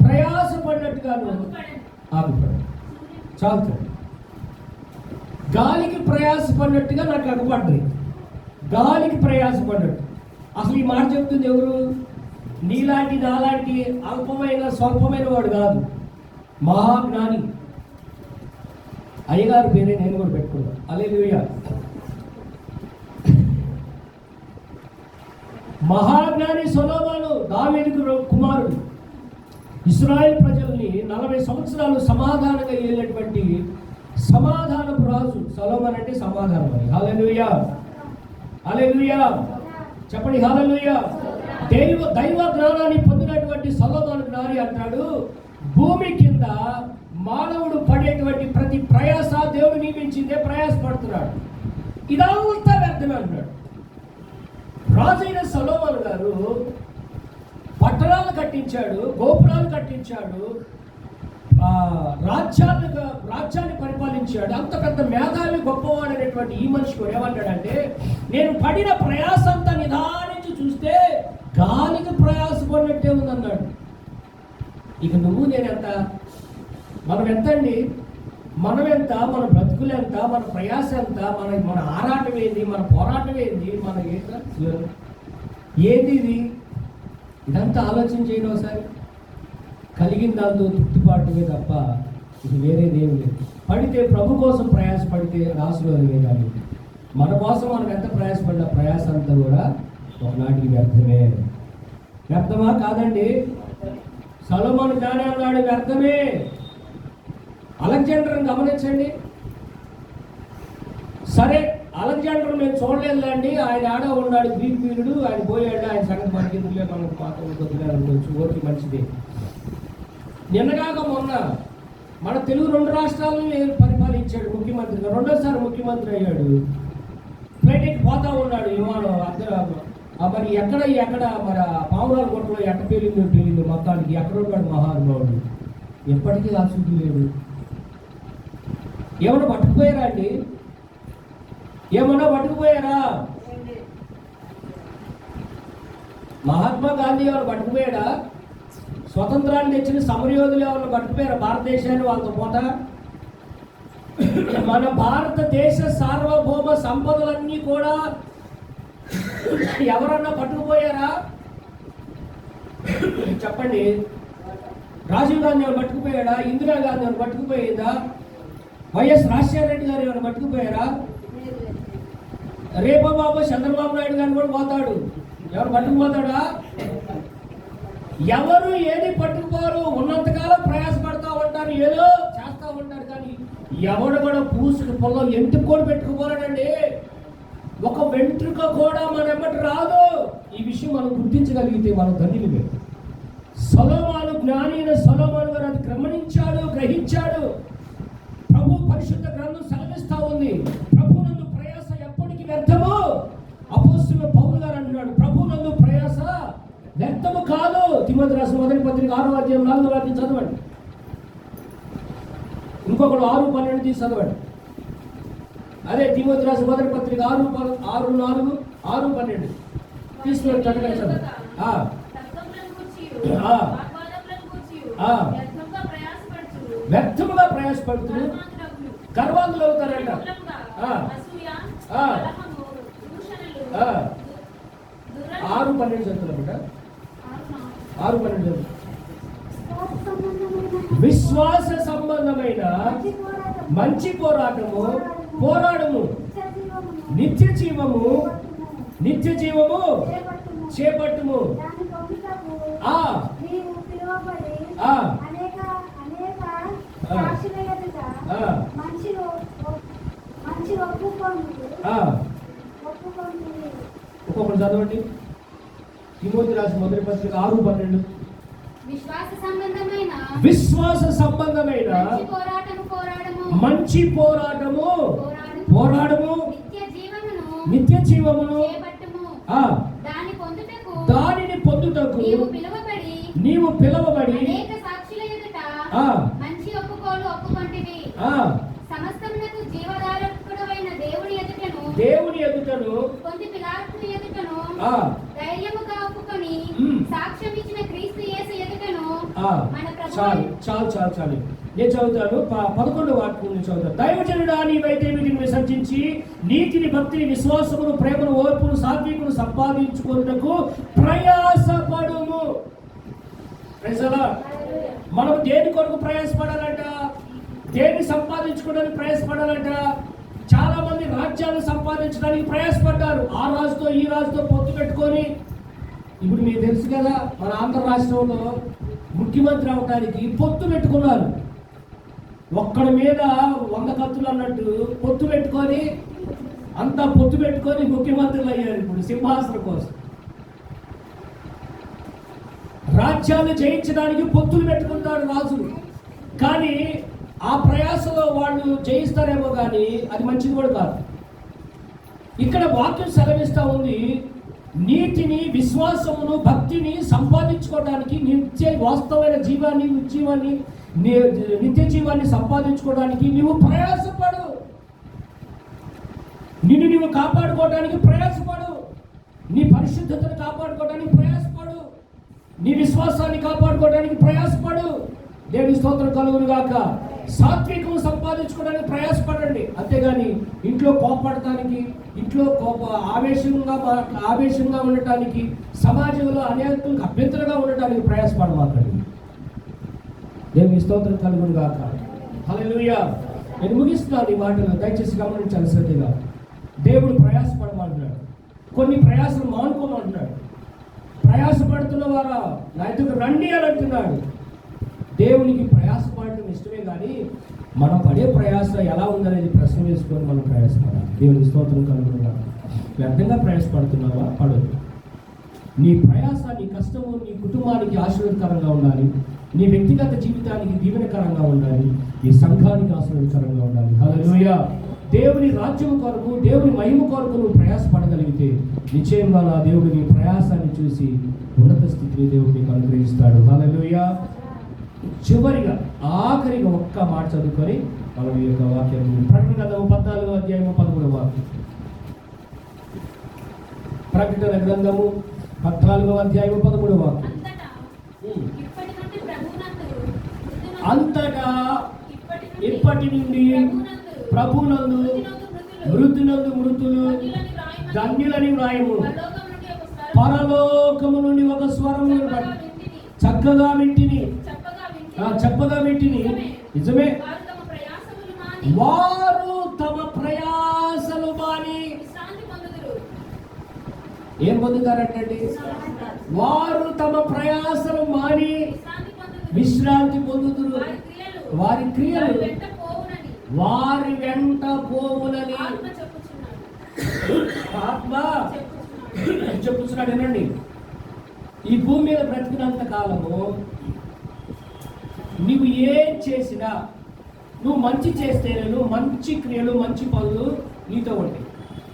ప్రయాసపడినట్టుగాను ఆగిపడు. చాలు, గాలికి ప్రయాసపడినట్టుగా నాకు అగపడ్డది. గాలికి ప్రయాసపడ్డట్టు. అసలు ఈ మాట చెప్తుంది ఎవరు? నీలాంటి నాలాంటి అల్పమైన స్వల్పమైన వాడు కాదు, మహాజ్ఞాని. అయ్యగారు పేరే నేను కూడా పెట్టుకున్నాను. హల్లెలూయా. మహాజ్ఞాని సొలొమోను, దావీదు కుమారుడు, ఇశ్రాయేల్ ప్రజల్ని 40 సంవత్సరాలు సమాధానంగా ఏలినటువంటి సమాధానపు రాజు సొలొమోను. అంటే సమాధానం అని. హల్లెలూయా, హల్లెలూయా, చెప్పండి హల్లెలూయా. దైవ జ్ఞానాన్ని పొందినటువంటి సొలొమోను జ్ఞాని అంటాడు, భూమి కింద మానవుడు పడేటువంటి ప్రతి ప్రయాస దేవుడు నియమించిందే ప్రయాసపడుతున్నాడు, ఇదంతా వ్యర్థమే అంటున్నాడు. రాజైన సొలొమోను గారు పట్టణాలు కట్టించాడు, గోపురాలు కట్టించాడు, రాజ్యాన్ని పరిపాలించాడు. అంత పెద్ద మేధావి గొప్పవాడు అనేటువంటి ఈ మనిషి కూడా ఏమన్నాడంటే, నేను పడిన ప్రయాస అంతా నిదానించి చూస్తే గాలికి ప్రయాసపడినట్టే ఉందన్నాడు. ఇక నువ్వు నేనెంత, మనం ఎంత అండి? మనం ఎంత? మన బ్రతుకులు ఎంత? మన ప్రయాస ఎంత? మన ఆరాటం ఏంది? మన పోరాటం ఏంది? మన ఏంది ఇది? ఇదంతా ఆలోచన చేయడం ఒకసారి. కలిగిన దాంతో తృప్తిపాటుగా తప్ప ఇది వేరేదేమి లేదు. పడితే ప్రభు కోసం ప్రయాసపడితే ఆశీర్వాదమే, కానీ మన కోసం మనం ఎంత ప్రయాసపడిన ప్రయాస అంతా కూడా ఒకనాటికి వ్యర్థమే. వ్యర్థమా? కాదండి. సొలొమోను జ్ఞాని అన్నాడు వ్యర్థమే. అలెగ్జాండర్ని గమనించండి. సరే, అలెగ్జాండర్ మేము చూడలేదండి, ఆయన ఆడ ఉన్నాడు, గ్రీక్ వీరుడు, ఆయన పోయాడు, ఆయన సంగతి మనకి ఎందుకులే, మనకు పాత్ర కొద్దిగా ఓకే మంచిది. నిన్నగాక మొన్న మన తెలుగు 2 రాష్ట్రాలని పరిపాలించాడు ముఖ్యమంత్రిగా, రెండోసారి ముఖ్యమంత్రి అయ్యాడు. ఫ్లైట్కి పోతా ఉన్నాడు విమానం. మరి ఎక్కడ మరి పావురాల కొట్టలో ఎట్ట పేలిందో తెలియదు, మొత్తానికి ఎక్కడ ఉన్నాడు మహానుభావుడు. ఎప్పటికీ ఆసక్తి లేడు. ఏమన్నా పట్టుకుపోయారా అండి? ఏమన్నా పట్టుకుపోయారా? మహాత్మా గాంధీ ఏమైనా పట్టుకుపోయాడా? స్వతంత్రాన్ని తెచ్చిన సమరయోధులు ఏమైనా పట్టుకుపోయారా భారతదేశాన్ని వాళ్ళతో పోతా? మన భారతదేశ సార్వభౌమ సంపదలన్నీ కూడా ఎవరన్నా పట్టుకుపోయారా? చెప్పండి. రాజీవ్ గాంధీ ఏమైనా పట్టుకుపోయాడా? ఇందిరాగాంధీ ఏమైనా పట్టుకుపోయిందా? వైఎస్ రాజశేఖర రెడ్డి గారు ఏమైనా పట్టుకుపోయారా? రేపో బాబు చంద్రబాబు నాయుడు గారిని కూడా పోతాడు. ఎవరు పట్టుకుపోతాడా? ఎవరు ఏది పట్టుకుపోరు. ఉన్నంతకాలం ప్రయాసపడతా ఉంటారు, ఏదో చేస్తూ ఉంటారు, కానీ ఎవడు కూడా పూసుకు పొలం ఎంటుకు కూడా పెట్టుకుపోరాడండి. ఒక వెంట్రుక కూడా మన ఎమ్మటి రాదు. ఈ విషయం మనం గుర్తించగలిగితే మనం ధన్యులమే. సొలొమోను జ్ఞాని అయిన సొలొమోను గారు అది గమనించాడు, గ్రహించాడు. ప్రభు పరిశుద్ధ గ్రంథం సెలవిస్తా ఉంది, ప్రభునందు ప్రయాస ఎప్పటికీ వ్యర్థము. అపోస్తలుడైన పౌలు గారు అంటున్నాడు, ప్రభునందు ప్రయాస వ్యర్థము కాదు. తిమోతి రాసిన 1వ పత్రిక 6వ అధ్యాయం 4వ వాక్యం చదవండి. ఇంకొకడు 6:12 తీసి చదవండి. అదే తిమోతి రాసిన 1వ పత్రిక 6:4 తీసుకుని చక్కగా చదవండి. వ్యర్థముగా ప్రయాసపడుతూ గర్వాంతులు అవుతారంట. 6:12 చదువుతారట. 6:12 విశ్వాస సంబంధమైన మంచి పోరాడము నిత్య జీవము చేపట్టుము. ఒక్కొక్కరు చదవండి. తిమోతి రాసిన 1వ పత్రిక 6:12 విశ్వాస సంబంధమైన మంచి పోరాడము నిత్య జీవమును దానిని పొందుటకు నీవు పిలువబడి అనేక సాక్షుల ఎదుట మంచి ఒప్పుకోలు ఒప్పుకొంటివి. సమస్తమునకు జీవధారకుడైన దేవుని ఎదుటను కొంత పిలాతు ఎదుటను ధైర్యముగా ఒప్పుకొని సాక్ష్యం ఇచ్చిన క్రీస్తు యేసు ఎదుటను మన ప్రభువు. చాలు నేను చదువుతాను. 11వ వాక్యం చదువుతాను. దైవజనుడా, నీవైతే వీటిని విసర్జించి నీతిని, భక్తిని, విశ్వాసమును, ప్రేమను, ఓర్పును, సాత్వికును సంపాదించుకున్నకు ప్రయాసపడుము. మనం దేని కొరకు ప్రయాసపడాలంట? దేన్ని సంపాదించుకోవడానికి ప్రయాసపడాలంట? చాలా మంది రాజ్యాలు సంపాదించడానికి ప్రయాసపడ్డారు. ఆ రాజుతో ఈ రాజుతో పొత్తు పెట్టుకొని. ఇప్పుడు మీకు తెలుసు కదా, మన ఆంధ్ర రాష్ట్రంలో ముఖ్యమంత్రి అవడానికి పొత్తు పెట్టుకున్నారు. ఒక్కడి మీద 100 కత్తులు అన్నట్టు పొత్తు పెట్టుకొని, అంతా పొత్తు పెట్టుకొని ముఖ్యమంత్రులు అయ్యారు ఇప్పుడు సింహాసనం కోసం. రాజ్యాలు జయించడానికి పొత్తులు పెట్టుకుంటారు రాజులు. కానీ ఆ ప్రయాసలో వాళ్ళు జయిస్తారేమో కానీ అది మంచిది కూడా కాదు. ఇక్కడ వాక్యం సెలవిస్తూ ఉంది, నీతిని, విశ్వాసమును, భక్తిని సంపాదించుకోవడానికి, వాస్తవమైన నిత్య జీవాన్ని సంపాదించుకోవడానికి నీవు ప్రయాసపడు. నిన్ను నీవు కాపాడుకోవడానికి ప్రయాసపడు. నీ పరిశుద్ధతను కాపాడుకోవడానికి ప్రయాసపడు. నీ విశ్వాసాన్ని కాపాడుకోవడానికి ప్రయాసపడు. దేవుని స్తోత్రం కలుగును గాక. సాత్వికం సంపాదించుకోవడానికి ప్రయాసపడండి. అంతేగాని ఇంట్లో కోపడటానికి, ఇంట్లో ఆవేశంగా ఉండటానికి, సమాజంలో అనేకులకు అభ్యంతరంగా ఉండటానికి ప్రయాసపడమాకండి. దేవుని స్తోత్రం కలుగును గాక. హల్లెలూయా. నేను ముగిస్తున్నాను ఈ మాటలు, దయచేసి గమనించాలి శ్రద్ధగా. దేవుడు ప్రయాసపడమంటున్నాడు, కొన్ని ప్రయాసలు మానుకోమంటున్నాడు. ప్రయాసపడుతున్న వారా నా ఎదుగు రండి అని అంటున్నాడు. దేవునికి ప్రయాసపడటం ఇష్టమే, కానీ మనం పడే ప్రయాస ఎలా ఉందనేది ప్రశ్న వేసుకొని మనం ప్రయాసపడాలి. దేవుని స్తోత్రం కలుగును గాక. వ్యర్థంగా ప్రయాసపడుతున్నావా? పడదు. నీ ప్రయాస, నీ కష్టము నీ కుటుంబానికి ఆశీర్వాదకరంగా ఉండాలి. నీ వ్యక్తిగత జీవితానికి దీవెనకరంగా ఉండాలి. ఈ సంఘానికి ఆశీర్వాదకరంగా ఉండాలి. హల్లెలూయా. దేవుని రాజ్యం కొరకు, దేవుని మహిమ కొరకు నువ్వు ప్రయాసపడగలిగితే నిశ్చయంగా నా దేవుడు నీ ప్రయాసాన్ని చూసి ఉన్నత స్థితిని దేవుడు నీకు అనుగ్రహిస్తాడు. హల్లెలూయా. చివరిగా ఆఖరిగా ఒక్క మాట చదువుకొని మనం ఈ యొక్క వాక్యం ప్రకటన గ్రంథము 14వ అధ్యాయము 13వ వాక్యం. ప్రకటన గ్రంథము 14వ అధ్యాయము 13వ వాక్యం. అంతటా ఇప్పటి నుండి ప్రభునందు మృతులందు మృతులు ధన్యులని వ్రాయము. పరలోకము నుండి ఒక స్వరం చక్కగా వింటిని, నిజమే. వారు తమ ప్రయాసలు మాని ఏం పొందుతారంటండి? వారు తమ ప్రయాసలు మాని విశ్రాంతి పొందుదురు. వారి క్రియలు వారి వెంట పోవునని ఆత్మ చెప్పుచున్నాడు. ఏనండి, ఈ భూమి మీద బ్రతికినంత కాలము నువ్వు ఏం చేసినా, నువ్వు మంచి చేస్తే నువ్వు మంచి క్రియలు, మంచి పనులు నీతో ఉంటాయి.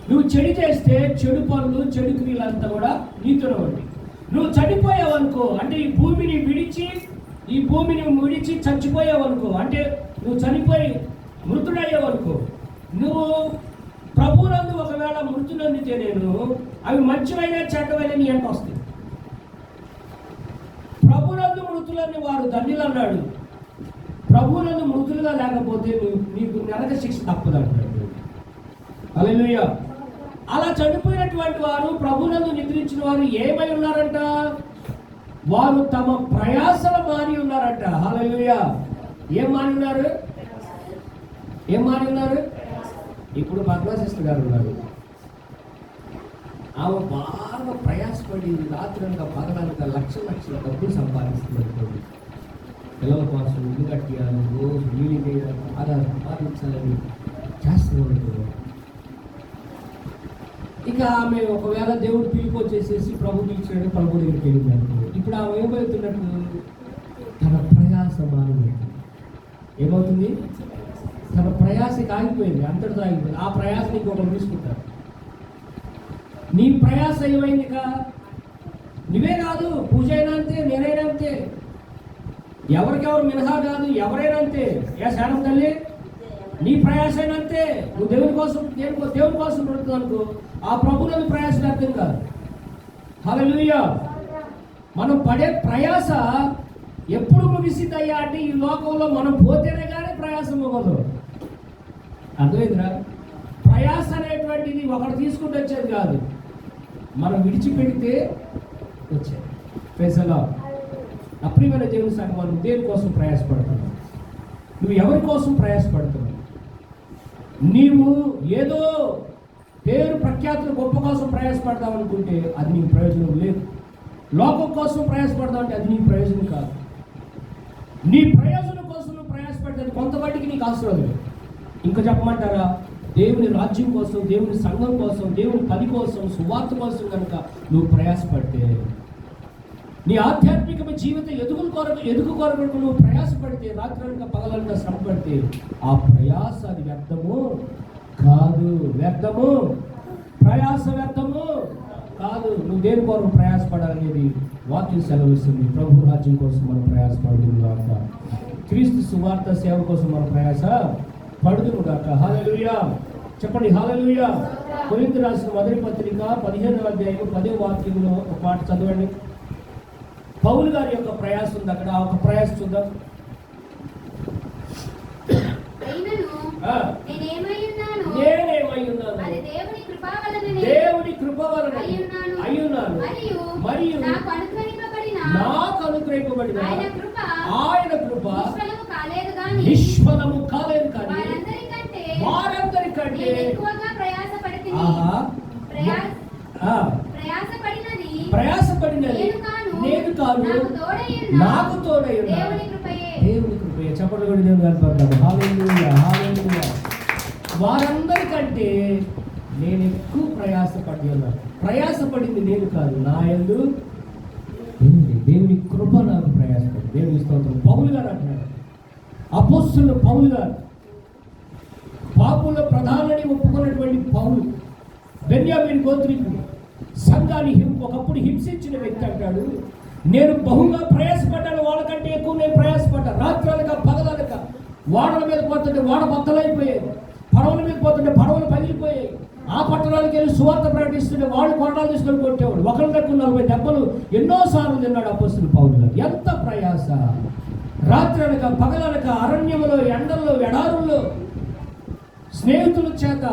నువ్వు చెడు చేస్తే చెడు పనులు, చెడు క్రియలంతా కూడా నీతోనే ఉంటాయి. నువ్వు చనిపోయావనుకో, అంటే ఈ భూమిని విడిచి చచ్చిపోయావనుకో, అంటే నువ్వు చనిపోయి మృతుడయ్యావనుకో, నువ్వు ప్రభువునందు ఒకవేళ మృతునందితే నేను అవి మంచివైనా చెడ్డవైనా నీ ఎంట వస్తాయి. ప్రభువునందు మృతులని వారు ధన్యులు అన్నాడు. ప్రభువునందు మృతులుగా లేకపోతే నీకు నరక శిక్ష తప్పదు అంటాడు. హల్లెలూయా. అలా చనిపోయినటువంటి వారు, ప్రభువునందు నిద్రించిన వారు ఏమై ఉన్నారంట? వారు తమ ప్రయాసలు మాని ఉన్నారంట. హల్లెలూయా. ఏం మాని ఉన్నారు? ఇప్పుడు పద్మశిష్ఠ గారు ఉన్నారు. ఆమె బాగా ప్రయాసపడి రాత్రంగా పగలంగా లక్షల డబ్బులు సంపాదిస్తున్నారు. పిల్లల కోసం ఇల్లు కట్టియాలి, రోజు నీళ్ళు వేయాలి, బాగా సంపాదించాలని చేస్తున్నారు. ఇక ఆమె ఒకవేళ దేవుడు పిలుపు వచ్చేసేసి ప్రభు పిలిచాడు, ప్రభు దగ్గరికి వెళ్ళింది. ఇప్పుడు ఆమె ఏమవుతున్నట్టు? తన ప్రయాస మానవుడు ఏమవుతుంది? తన ప్రయాసకి ఆగిపోయింది, అంతటితో ఆగిపోయింది. ఆ ప్రయాస నీకు ఒకరు తీసుకుంటారు. నీ ప్రయాస ఏమైందిగా? నువ్వే కాదు, పూజ అయినా అంతే, నేనైనా అంతే, ఎవరికెవరు మినహా కాదు, ఎవరైనా అంతే. ఏ శానం తల్లి, నీ ప్రయాస అయినా అంతే. నువ్వు దేవుని కోసం పడుతుంది అనుకో, ఆ ప్రభువుని ప్రయాస అర్థం కాదు. హల్లెలూయా. మనం పడే ప్రయాస ఎప్పుడు ముగిసిందయ్యా అంటే ఈ లోకంలో మనం పోతేనే కానీ ప్రయాసం అవ్వదు. అర్థమైందిరా? ప్రయాస అనేటువంటిది ఒకటి తీసుకుంటూ వచ్చేది కాదు, మనం విడిచిపెడితే వచ్చేది. ప్రజలా అప్రియమైన దేవుని సంఘం, మనం దేని కోసం ప్రయాసపడుతున్నావు? నువ్వు ఎవరి కోసం ప్రయాసపడుతున్నావు? నీవు ఏదో పేరు ప్రఖ్యాతులు గొప్ప కోసం ప్రయాసపడతావు అనుకుంటే అది నీకు ప్రయోజనం లేదు. లోకం కోసం ప్రయాసపడతావు అంటే అది నీకు ప్రయోజనం కాదు. నీ ప్రయోజనం కోసం నువ్వు ప్రయాసపడితే కొంతమందికి నీకు అవసరం లేదు. ఇంకా చెప్పమంటారా? దేవుని రాజ్యం కోసం, దేవుని సంఘం కోసం, దేవుని పని కోసం, సువార్త కోసం కనుక నువ్వు ప్రయాసపడితే, నీ ఆధ్యాత్మిక జీవిత ఎదుగు కొరకు నువ్వు ప్రయాసపడితే, రాత్రనక పగలనక శ్రమ పడితే, ఆ ప్రయాస అది వ్యర్థము కాదు. వ్యర్థము, ప్రయాస వ్యర్థము కాదు. నువ్వు దేని కొరకు ప్రయాసపడాలనేది వాక్యం సెలవిస్తుంది. ప్రభు రాజ్యం కోసం మనం ప్రయాసపడుతుంది కాక, క్రీస్తు సువార్త సేవ కోసం మనం ప్రయాస పడుతుంది కాక. హల్లెలూయా చెప్పండి, హల్లెలూయా. కొరింథీయులకు రాసిన మొదటి పత్రిక 15వ అధ్యాయం 10వ వాక్యంలో ఒక మాట చదవండి. పౌలు గారి యొక్క ప్రయాస ఉంది అక్కడ. ఆ ఒక ప్రయాస చూద్దాం. దేవుని కృప వలన అయ్యున్నాను, మరియు నాకు అనుగ్రహింపబడిన ఆయన కృప నిష్ఫలము కాలేదు కానీ వారందరికంటే ప్రయాసపడినది నేను కాదు, నాకు తోడై దేవుని కృపే. చెప్పండి కూడా దేవుని కనపడతాను. హల్లెలూయా, హల్లెలూయా. వారందరికంటే నేను ఎక్కువ ప్రయాసపడి ఉన్నాను. ప్రయాసపడింది నేను కాదు, నా యందు దేవుని కృప నాకు ప్రయాసపడి. దేవుని స్తోత్రం. పౌలు గారు అంటున్నాడు, అపోస్తలుడు పౌలు గారు, పాపుల ప్రధానని ఒప్పుకున్నటువంటి పౌలు, బెన్యామీను గోత్రీకుడు, సంఘాన్ని ఒకప్పుడు హింసించిన వ్యక్తి అంటాడు, నేను బహుగా ప్రయాసపడ్డాను, వాళ్ళకంటే ఎక్కువ నేను ప్రయాసపడ్డాను. రాత్రులక పగలనక వాడల మీద పోతుంటే వాడ బద్దలైపోయాయి, పడవల మీద పోతుంటే పడవలు పగిలిపోయాయి. ఆ పట్టణానికి వెళ్ళి సువార్త ప్రకటిస్తుంటే వాళ్ళు కొరడాలు తీసుకొని కొట్టేవాడు. ఒకరి దగ్గర 40 దెబ్బలు ఎన్నోసార్లు తిన్నాడు అపోస్తలుడు పౌలు గారు. ఎంత ప్రయాస! రాత్రనక పగలనక అరణ్యములో, ఎండల్లో, ఎడారుల్లో, స్నేహితుల చేత,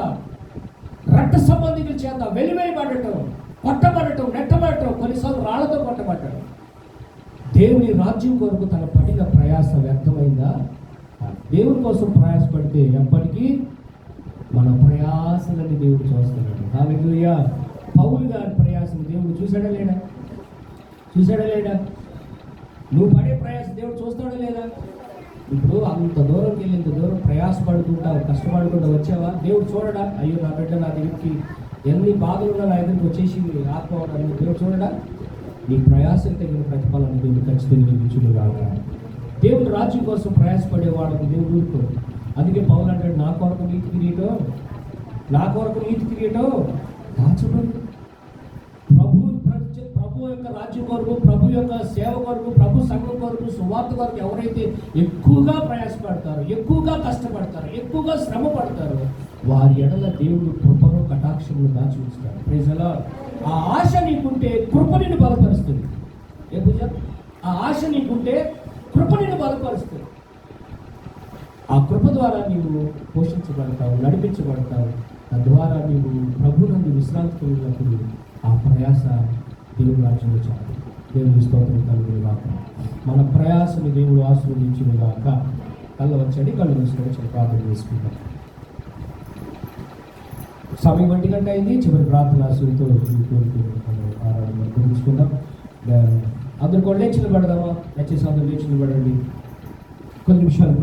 రక్త సంబంధికుల చేత వెలివేయబడటం, కొట్టబడటం, నెట్టబడటం, కొన్నిసార్లు రాళ్లతో కొట్టబడటం. దేవుని రాజ్యం కొరకు తన పడిన ప్రయాస వ్యర్థమైందా? దేవుని కోసం ప్రయాసపడితే ఎప్పటికీ మన ప్రయాసలని దేవుడు చూస్తున్నాడు. హల్లెలూయా. పౌలు గారి ప్రయాసం దేవుడు చూసాడా లేడా? చూసాడా లేడా? నువ్వు పడే ప్రయాస దేవుడు చూస్తాడా లేదా? ఇప్పుడు అంత దూరంకి వెళ్ళి ఇంత దూరం ప్రయాసపడుకుంటా కష్టపడుకుంటూ వచ్చావా? దేవుడు చూడడా? అయ్యో నా బిడ్డ నా దగ్గరికి ఎన్ని బాధలున్నా నా దగ్గరికి వచ్చేసి ఆత్మవడానికి దేవుడు చూడడా? నీ ప్రయాసం తగిన ప్రతిఫలాన్ని దేవుడు ఖచ్చితంగా నీకు ఇచ్చును కాక. దేవుడు రాజ్యం కోసం ప్రయాసపడే వాళ్ళకి దేవుడు ఊరుకో. అందుకే పౌలు అంటాడు, నా కొరకు నీతి కిరీటం దాచబడి. ప్రభు యొక్క రాజ్యం కొరకు, ప్రభు యొక్క సేవ కొరకు, ప్రభు సంఘం కొరకు, సువార్త కొరకు ఎవరైతే ఎక్కువగా ప్రయాసపడతారో, ఎక్కువగా కష్టపడతారో, ఎక్కువగా శ్రమ పడతారో, వారి ఎడల దేవుడు కృపను కటాక్షములు దాచి ఉంచుతారు. ప్రజల ఆ ఆశ నీకుంటే కృప నిన్ను బలపరుస్తుంది. ఏ పూజ? ఆ ఆశ నీకుంటే కృప నిన్ను బలపరుస్తుంది. ఆ కృప ద్వారా నీవు పోషించబడతావు, నడిపించబడతావు. తద్వారా నీవు ప్రభునందు విశ్రాంతి పొందినప్పుడు ఆ ప్రయాస దేవుడు రాజ్యంలో చాలు. దేవుని స్తోత్రం కలుగును గాక. మన ప్రయాసని దేవుడు ఆశీర్వదించును గాక. కళ్ళు వచ్చండి, కళ్ళు మూసుకొని ప్రార్థన చేసుకుంటాం. సమయం 1 గంట అయింది. చివరి ప్రార్థన ఆశీర్వతో ఆరాధన గురించుకుందాం. అందరు కూడా లేచి నిలబడదామా? దయచేసి అందరూ లేచి నిలబడండి. కొన్ని నిమిషాలు